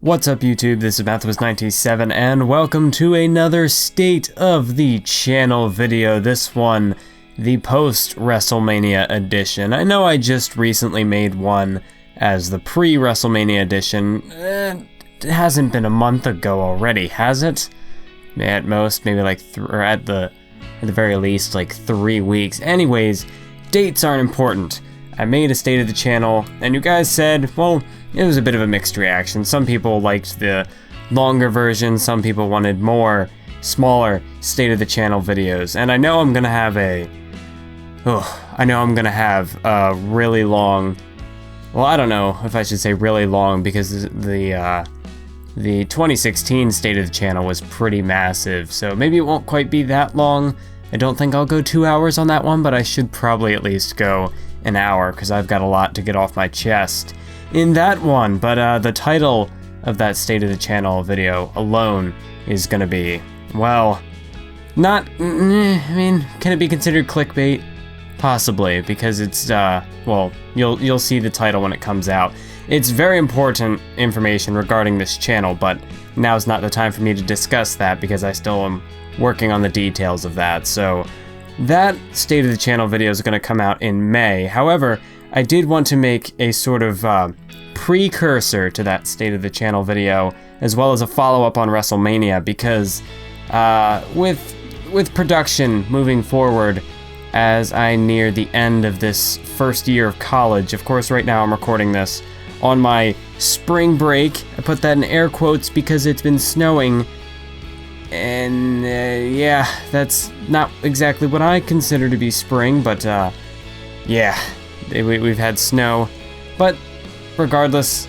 What's up YouTube, this is Mathwas97 and welcome to another State of the Channel video, this one, the post-WrestleMania edition. I know I just recently made one as the pre-WrestleMania edition. It hasn't been a month ago already, has it? At most, maybe like, or at the very least, like 3 weeks. Anyways, dates aren't important. I made a State of the Channel, and you guys said, well, it was a bit of a mixed reaction. Some people liked the longer version, some people wanted more, smaller State of the Channel videos. And I know I'm gonna have a really long, well, I don't know if I should say really long, because the 2016 State of the Channel was pretty massive, so maybe it won't quite be that long. I don't think I'll go 2 hours on that one, but I should probably at least go an hour, because I've got a lot to get off my chest in that one. But the title of that State of the Channel video alone is gonna be, well, not, I mean, can it be considered clickbait? Possibly, because it's, well, you'll see the title when it comes out. It's very important information regarding this channel, but now's not the time for me to discuss that because I still am working on the details of that. So that State of the Channel video is going to come out in May. However, I did want to make a sort of precursor to that State of the Channel video, as well as a follow-up on WrestleMania, because with production moving forward as I near the end of this first year of college. Of course, right now I'm recording this on my spring break. I put that in air quotes because it's been snowing. And yeah, that's not exactly what I consider to be spring, but yeah, we've had snow. But regardless,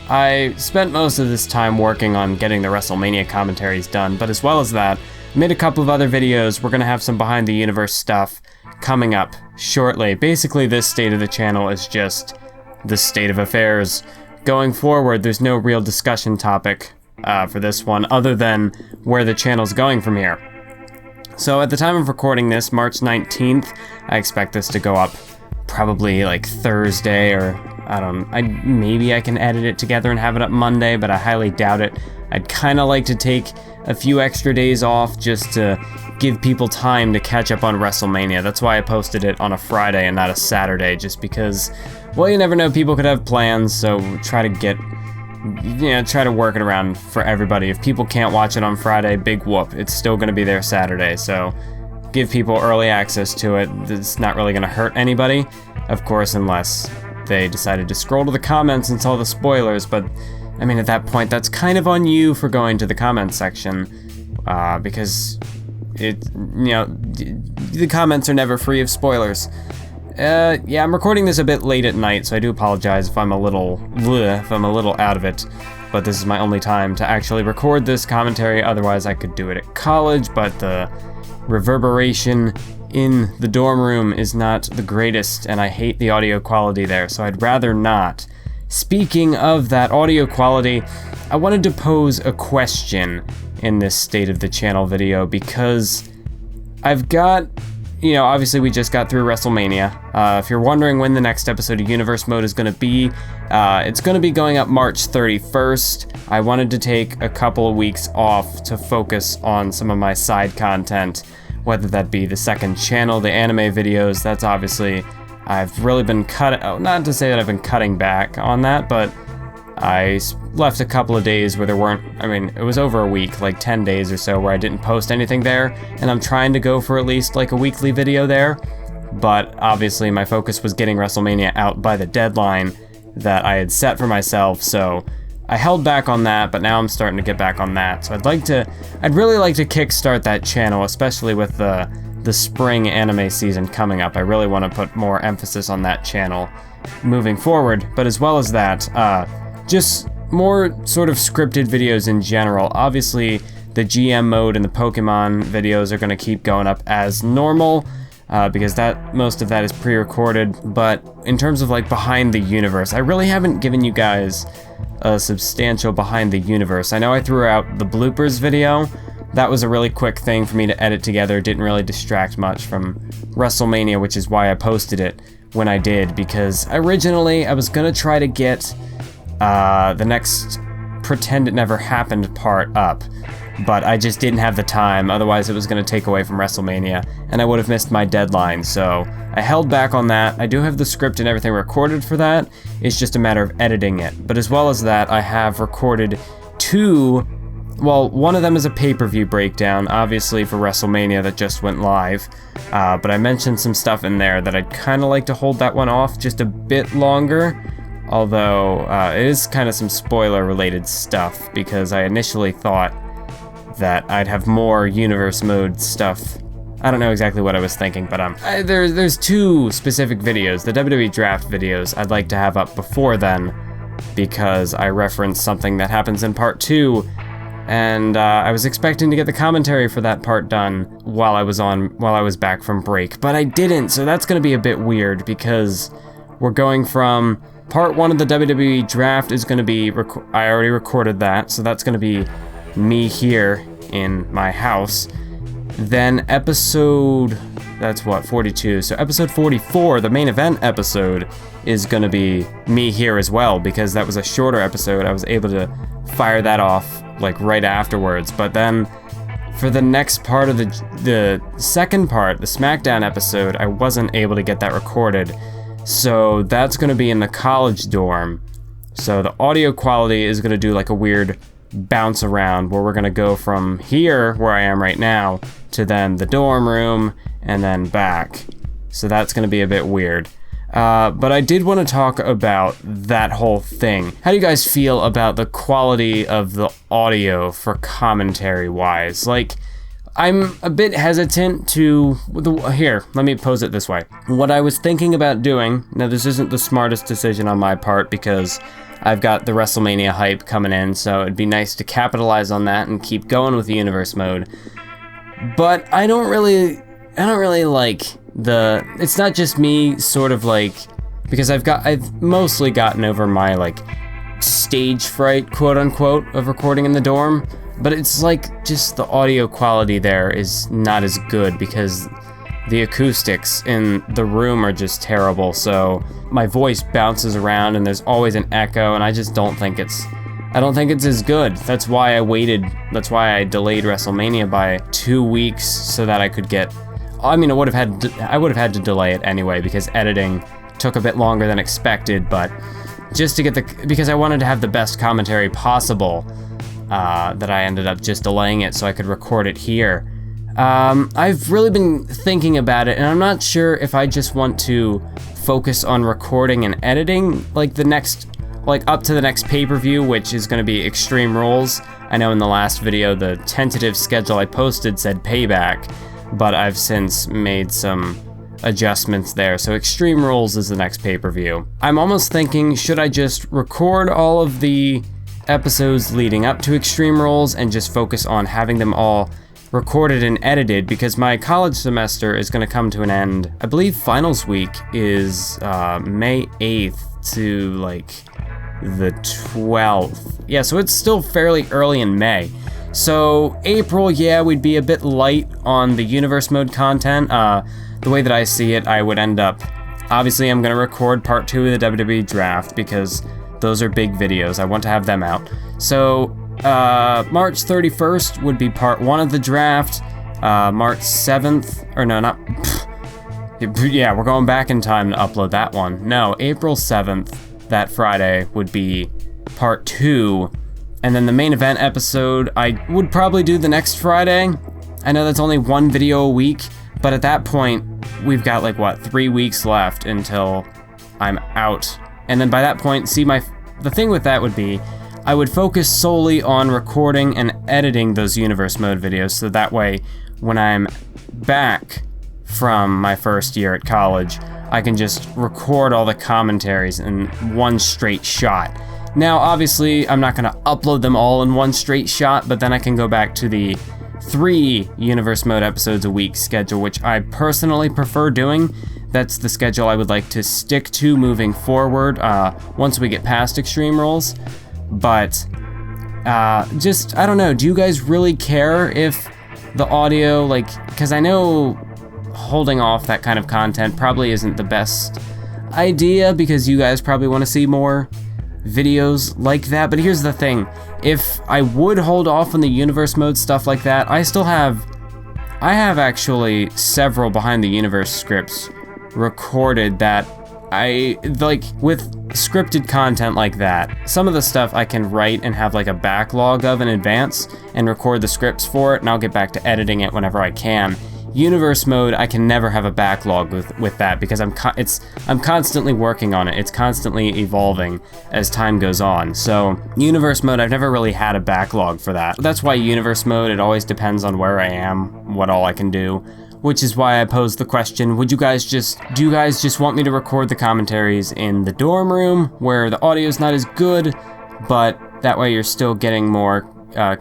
I spent most of this time working on getting the WrestleMania commentaries done, but as well as that, I made a couple of other videos. We're gonna have some behind the universe stuff coming up shortly. Basically, this State of the Channel is just the state of affairs going forward. There's no real discussion topic for this one, other than where the channel's going from here. So at the time of recording this, March 19th, I expect this to go up probably like Thursday, or maybe I can edit it together and have it up Monday, but I highly doubt it. I'd kind of like to take a few extra days off just to give people time to catch up on WrestleMania. That's why I posted it on a Friday and not a Saturday, just because, well, you never know, people could have plans, so try to work it around for everybody. If people can't watch it on Friday, big whoop, it's still going to be there Saturday, so give people early access to it. It's not really going to hurt anybody, of course, unless they decided to scroll to the comments and saw the spoilers, but I mean, at that point, that's kind of on you for going to the comments section, because the comments are never free of spoilers. Yeah, I'm recording this a bit late at night, so I do apologize if I'm a little out of it, but this is my only time to actually record this commentary. Otherwise, I could do it at college, but the reverberation in the dorm room is not the greatest, and I hate the audio quality there, so I'd rather not. Speaking of that audio quality, I wanted to pose a question in this State of the Channel video, because I've got, obviously we just got through WrestleMania. If you're wondering when the next episode of Universe Mode is going to be, it's going to be going up March 31st. I wanted to take a couple of weeks off to focus on some of my side content, whether that be the second channel, the anime videos. That's obviously, I've really been not to say that I've been cutting back on that, but I left a couple of days where there weren't, it was over a week, like 10 days or so, where I didn't post anything there, and I'm trying to go for at least like a weekly video there, but obviously my focus was getting WrestleMania out by the deadline that I had set for myself, so I held back on that, but now I'm starting to get back on that. So I'd really like to kickstart that channel, especially with the spring anime season coming up. I really want to put more emphasis on that channel moving forward, but as well as that, just more sort of scripted videos in general. Obviously, the GM mode and the Pokemon videos are going to keep going up as normal, because most of that is pre-recorded, but in terms of like behind the universe, I really haven't given you guys a substantial behind the universe. I know I threw out the bloopers video. That was a really quick thing for me to edit together. It didn't really distract much from WrestleMania, which is why I posted it when I did, because originally I was gonna try to get the next pretend it never happened part up, but I just didn't have the time, otherwise it was going to take away from WrestleMania, and I would have missed my deadline, so I held back on that. I do have the script and everything recorded for that, it's just a matter of editing it. But as well as that, I have recorded two, well, one of them is a pay-per-view breakdown, obviously for WrestleMania that just went live, but I mentioned some stuff in there that I'd kind of like to hold that one off just a bit longer, although it is kind of some spoiler-related stuff, because I initially thought that I'd have more universe mode stuff. I don't know exactly what I was thinking, but there's two specific videos, the WWE draft videos, I'd like to have up before then, because I referenced something that happens in part 2, and I was expecting to get the commentary for that part done while I was back from break, but I didn't, so that's gonna be a bit weird, because we're going from part 1 of the WWE draft is gonna be, I already recorded that, so that's gonna be me here in my house. Then episode, that's what, 42, so episode 44, the main event episode, is gonna be me here as well, because that was a shorter episode. I was able to fire that off like right afterwards, but then for the next part of the second part, the SmackDown episode, I wasn't able to get that recorded, so that's gonna be in the college dorm. So the audio quality is gonna do like a weird bounce around where we're gonna go from here, where I am right now, to then the dorm room and then back. So that's gonna be a bit weird. But I did want to talk about that whole thing. How do you guys feel about the quality of the audio for commentary wise? Like, I'm a bit hesitant to, here, let me pose it this way. What I was thinking about doing, now this isn't the smartest decision on my part because I've got the WrestleMania hype coming in, so it'd be nice to capitalize on that and keep going with the universe mode. But I don't really like it's not just me sort of like, because I've mostly gotten over my like stage fright, quote unquote, of recording in the dorm, but it's like just the audio quality there is not as good because the acoustics in the room are just terrible, so my voice bounces around and there's always an echo, and I just don't think it's as good. That's why I delayed WrestleMania by 2 weeks so that I could get, I mean, I would have had to delay it anyway because editing took a bit longer than expected, but just to get because I wanted to have the best commentary possible, that I ended up just delaying it so I could record it here. I've really been thinking about it, and I'm not sure if I just want to focus on recording and editing like up to the next pay-per-view, which is going to be Extreme Rules. I know in the last video the tentative schedule I posted said Payback, but I've since made some adjustments there, so Extreme Rules is the next pay-per-view. I'm almost thinking, should I just record all of the episodes leading up to Extreme Rules and just focus on having them all recorded and edited, because my college semester is going to come to an end. I believe finals week is May 8th to like the 12th. Yeah, so it's still fairly early in May. So April, yeah, we'd be a bit light on the universe mode content. The way that I see it, I would end up, obviously I'm going to record part 2 of the WWE draft because those are big videos. I want to have them out. So March 31st would be part 1 of the draft. March 7th, or no, not, yeah, we're going back in time to upload that one. No, April 7th, that Friday, would be part 2. And then the main event episode, I would probably do the next Friday. I know that's only 1 video a week, but at that point, we've got like, what, 3 weeks left until I'm out. And then by that point, the thing with that would be, I would focus solely on recording and editing those universe mode videos, so that way, when I'm back from my first year at college, I can just record all the commentaries in one straight shot. Now, obviously, I'm not going to upload them all in one straight shot, but then I can go back to the 3 universe mode episodes a week schedule, which I personally prefer doing. That's the schedule I would like to stick to moving forward once we get past Extreme Rules. But I don't know, do you guys really care if the audio, because I know holding off that kind of content probably isn't the best idea because you guys probably want to see more videos like that. But here's the thing, if I would hold off on the universe mode stuff like that, I have actually several behind the universe scripts recorded that I like. With scripted content like that, some of the stuff I can write and have like a backlog of in advance and record the scripts for it, and I'll get back to editing it whenever I can. Universe mode, I can never have a backlog with that, because I'm constantly working on it. It's constantly evolving as time goes on. So universe mode, I've never really had a backlog for that. That's why universe mode, it always depends on where I am, what all I can do. Which is why I posed the question, do you guys just want me to record the commentaries in the dorm room where the audio's not as good, but that way you're still getting more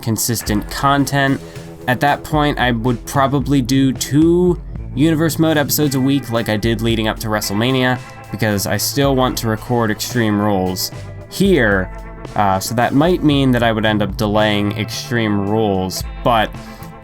consistent content? At that point, I would probably do 2 universe mode episodes a week like I did leading up to WrestleMania, because I still want to record Extreme Rules here, so that might mean that I would end up delaying Extreme Rules. But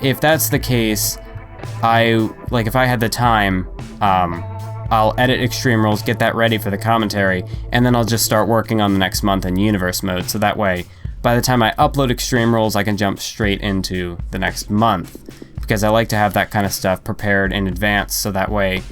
if that's the case, if I had the time, I'll edit Extreme Rules, get that ready for the commentary, and then I'll just start working on the next month in universe mode, so that way by the time I upload Extreme Rules, I can jump straight into the next month, because I like to have that kind of stuff prepared in advance, so that way,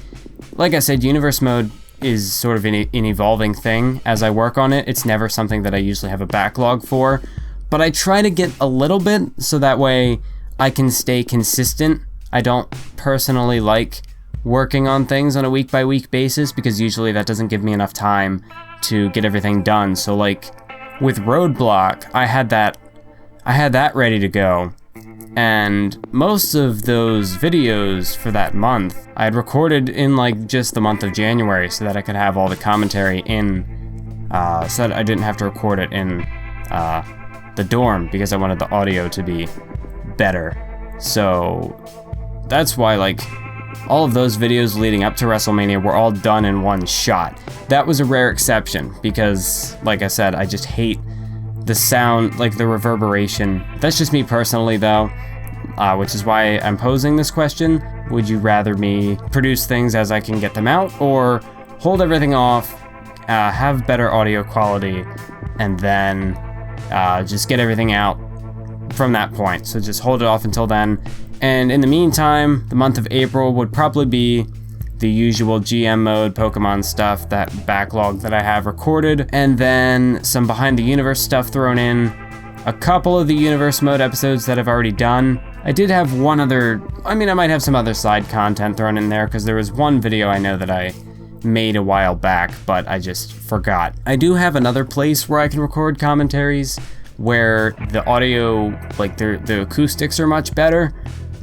like I said, universe mode is sort of an evolving thing as I work on it. It's never something that I usually have a backlog for, but I try to get a little bit so that way I can stay consistent. I don't personally like working on things on a week-by-week basis, because usually that doesn't give me enough time to get everything done. So like with Roadblock, I had that ready to go, and most of those videos for that month I had recorded in like just the month of January, so that I could have all the commentary in, so that I didn't have to record it in the dorm, because I wanted the audio to be better. So that's why like all of those videos leading up to WrestleMania were all done in one shot. That was a rare exception, because like I said, I just hate the sound, like the reverberation. That's just me personally though, which is why I'm posing this question. Would you rather me produce things as I can get them out, or hold everything off, have better audio quality, and then just get everything out from that point? So just hold it off until then. And in the meantime, the month of April would probably be the usual GM mode, Pokemon stuff, that backlog that I have recorded, and then some behind the universe stuff thrown in, a couple of the universe mode episodes that I've already done. I did have one other, I might have some other side content thrown in there, because there was one video I know that I made a while back, but I just forgot. I do have another place where I can record commentaries, where the audio, like the acoustics are much better,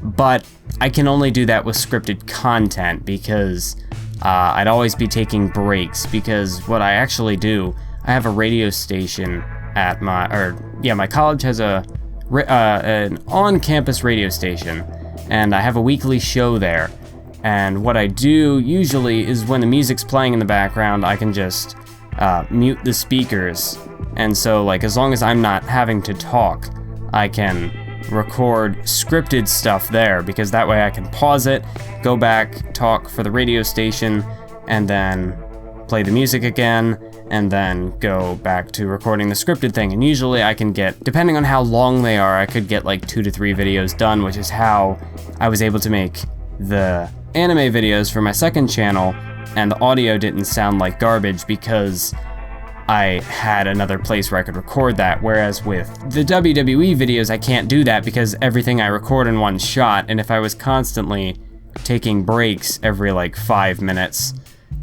but I can only do that with scripted content, because I'd always be taking breaks, because what I actually do, I have a radio station at my college has an on-campus radio station, and I have a weekly show there. And what I do usually is when the music's playing in the background, I can just mute the speakers, and so like as long as I'm not having to talk, I can record scripted stuff there, because that way I can pause it, go back, talk for the radio station, and then play the music again, and then go back to recording the scripted thing. And usually I can get, depending on how long they are, I could get like 2 to 3 videos done, which is how I was able to make the anime videos for my second channel, and the audio didn't sound like garbage, because I had another place where I could record that. Whereas with the WWE videos, I can't do that, because everything I record in one shot, and if I was constantly taking breaks every like 5 minutes,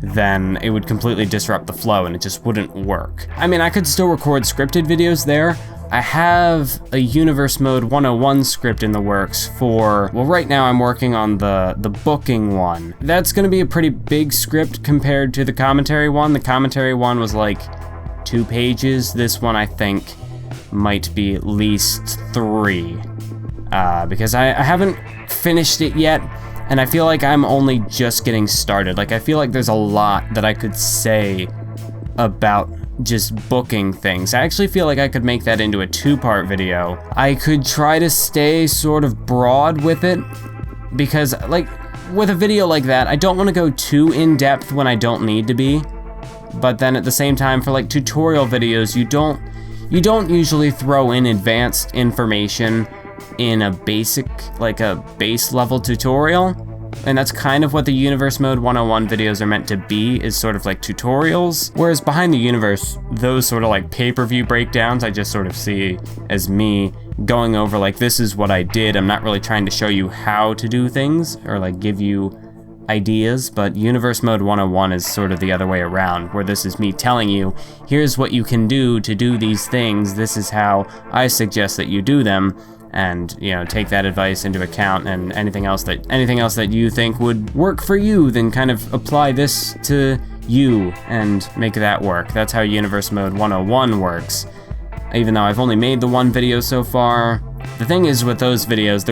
then it would completely disrupt the flow and it just wouldn't work. I could still record scripted videos there. I have a Universe Mode 101 script in the works for, well, right now I'm working on the booking one. That's gonna be a pretty big script compared to the commentary one. The commentary one was like 2 pages. This one I think might be at least 3, because I haven't finished it yet, and I feel like I'm only just getting started. Like, I feel like there's a lot that I could say about just booking things. I actually feel like I could make that into a 2-part video. I could try to stay sort of broad with it, because like with a video like that, I don't want to go too in depth when I don't need to be, But then at the same time, for like tutorial videos, you don't usually throw in advanced information in a basic, like a base level tutorial. And that's kind of what the Universe Mode 101 videos are meant to be, is sort of like tutorials. Whereas behind the universe, those sort of like pay-per-view breakdowns, I just sort of see as me going over like, this is what I did. I'm not really trying to show you how to do things or like give you ideas, but Universe Mode 101 is sort of the other way around, where this is me telling you, here's what you can do to do these things. This is how I suggest that you do them. And, you know, take that advice into account, and anything else that you think would work for you, then kind of apply this to you and make that work. That's how Universe Mode 101 works. Even though I've only made the one video so far, the thing is with those videos,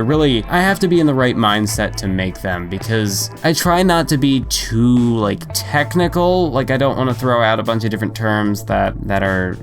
I have to be in the right mindset to make them, because I try not to be too, like, technical. Like, I don't want to throw out a bunch of different terms that are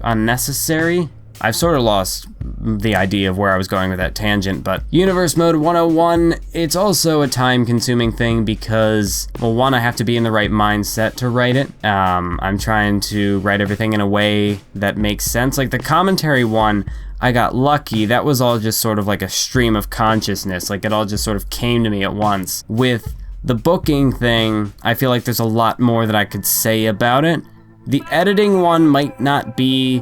unnecessary. I've sort of lost the idea of where I was going with that tangent, but Universe Mode 101, it's also a time-consuming thing because, well, one, I have to be in the right mindset to write it. I'm trying to write everything in a way that makes sense. Like the commentary one, I got lucky. That was all just sort of like a stream of consciousness. Like it all just sort of came to me at once. With the booking thing, I feel like there's a lot more that I could say about it. The editing one might not be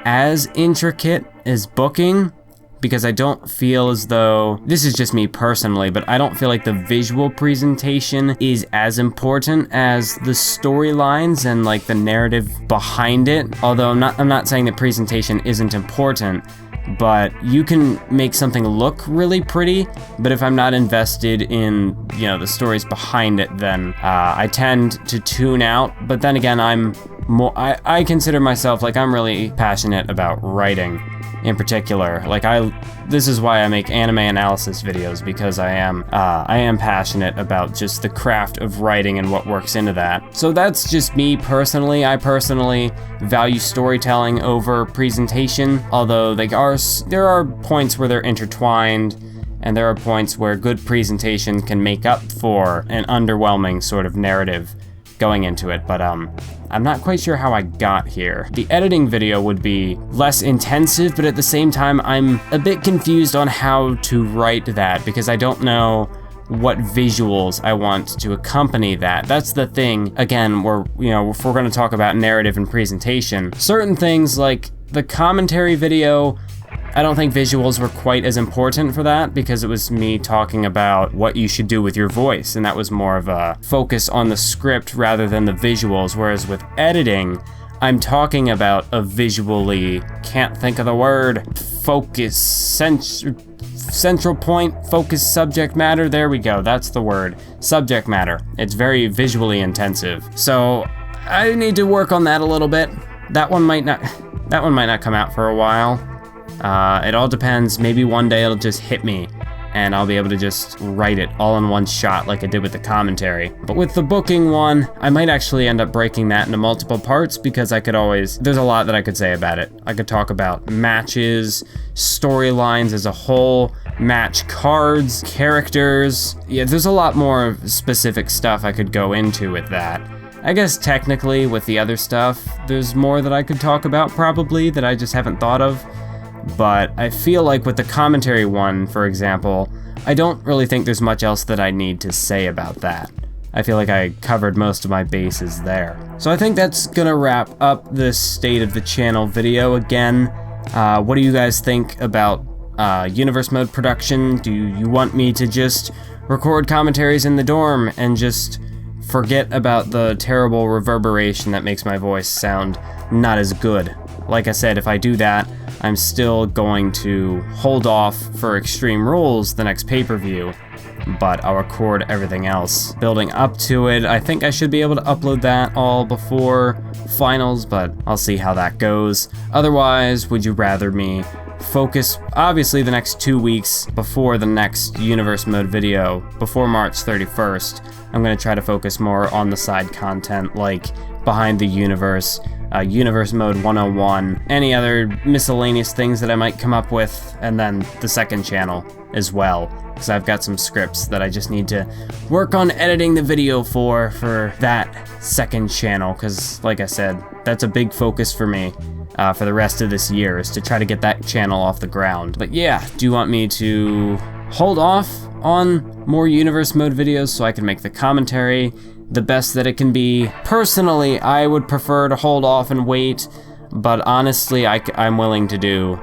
as intricate as booking, because I don't feel as though, this is just me personally, but I don't feel like the visual presentation is as important as the storylines and like the narrative behind it. Although I'm not saying the presentation isn't important, but you can make something look really pretty, but if I'm not invested in, you know, the stories behind it, then I tend to tune out. But then again, I consider myself, like, I'm really passionate about writing in particular. Like this is why I make anime analysis videos, because I am passionate about just the craft of writing and what works into that. So that's just me personally. I personally value storytelling over presentation, although there are points where they're intertwined, and there are points where good presentation can make up for an underwhelming sort of narrative going into it, but I'm not quite sure how I got here. The editing video would be less intensive, but at the same time, I'm a bit confused on how to write that, because I don't know what visuals I want to accompany that. That's the thing, again, if we're gonna talk about narrative and presentation, certain things like the commentary video, I don't think visuals were quite as important for that, because it was me talking about what you should do with your voice, and that was more of a focus on the script rather than the visuals. Whereas with editing, I'm talking about a visually, can't think of the word, focus, central point, focus, subject matter, there we go, that's the word, subject matter. It's very visually intensive. So I need to work on that a little bit. That one might not come out for a while. It all depends. Maybe one day it'll just hit me and I'll be able to just write it all in one shot like I did with the commentary. But with the booking one, I might actually end up breaking that into multiple parts, because there's a lot that I could say about it. I could talk about matches, storylines as a whole, match cards, characters. Yeah, there's a lot more specific stuff I could go into with that. I guess technically with the other stuff, there's more that I could talk about probably that I just haven't thought of. But I feel like with the commentary one, for example, I don't really think there's much else that I need to say about that. I feel like I covered most of my bases there. So I think that's gonna wrap up this State of the Channel video again. What do you guys think about Universe Mode production? Do you want me to just record commentaries in the dorm and just forget about the terrible reverberation that makes my voice sound not as good? Like I said, if I do that, I'm still going to hold off for Extreme Rules, the next pay-per-view, but I'll record everything else building up to it. I think I should be able to upload that all before finals, but I'll see how that goes. Otherwise, would you rather me focus, obviously, the next 2 weeks before the next Universe Mode video, before March 31st, I'm going to try to focus more on the side content like Behind the Universe, Universe Mode 101, any other miscellaneous things that I might come up with, and then the second channel as well, because I've got some scripts that I just need to work on editing the video for that second channel, because like I said, that's a big focus for me for the rest of this year, is to try to get that channel off the ground. But yeah, do you want me to hold off on more Universe Mode videos so I can make the commentary the best that it can be? Personally, I would prefer to hold off and wait, but honestly, I'm willing to do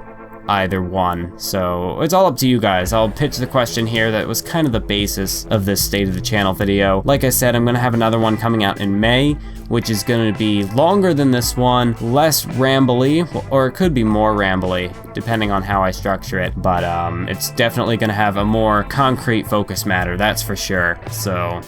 either one. So it's all up to you guys. I'll pitch the question here that was kind of the basis of this State of the Channel video. Like I said, I'm gonna have another one coming out in May, which is gonna be longer than this one, less rambly, or it could be more rambly, depending on how I structure it, but it's definitely gonna have a more concrete focus matter, that's for sure. So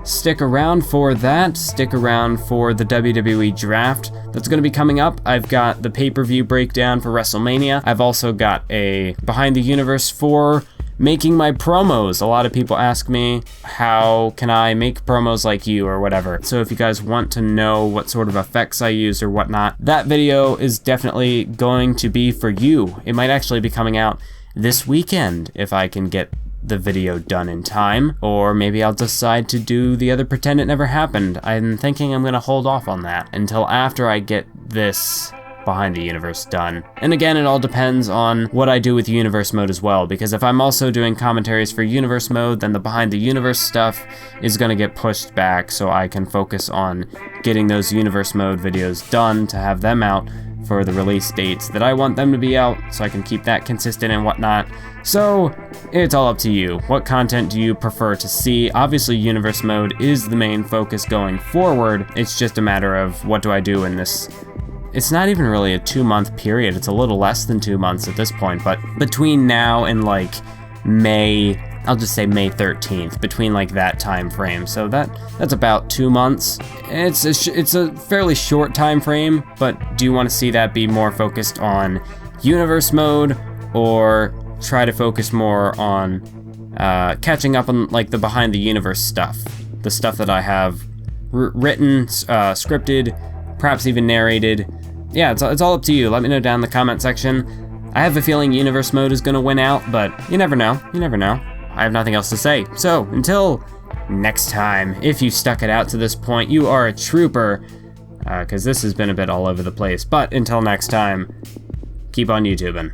stick around for that. Stick around for the WWE draft that's going to be coming up. I've got the pay-per-view breakdown for WrestleMania. I've also got a Behind the Universe for making my promos. A lot of people ask me, how can I make promos like you or whatever? So if you guys want to know what sort of effects I use or whatnot, that video is definitely going to be for you. It might actually be coming out this weekend if I can get the video done in time, or maybe I'll decide to do the other Pretend It Never Happened. I'm thinking I'm gonna hold off on that until after I get this Behind the Universe done. And again, it all depends on what I do with Universe Mode as well, because if I'm also doing commentaries for Universe Mode, then the Behind the Universe stuff is gonna get pushed back so I can focus on getting those Universe Mode videos done to have them out for the release dates that I want them to be out, so I can keep that consistent and whatnot. So it's all up to you. What content do you prefer to see? Obviously, Universe Mode is the main focus going forward. It's just a matter of what do I do in this. It's not even really a 2-month period. It's a little less than 2 months at this point, but between now and like May, I'll just say May 13th, between like that time frame. So that's about 2 months. It's a fairly short time frame, but do you want to see that be more focused on Universe Mode, or try to focus more on catching up on like the Behind the Universe stuff, the stuff that I have written, scripted, perhaps even narrated? Yeah, it's all up to you. Let me know down in the comment section. I have a feeling Universe Mode is gonna win out, but you never know. You never know. I have nothing else to say. So until next time, if you stuck it out to this point, you are a trooper, because this has been a bit all over the place. But until next time, keep on YouTubing.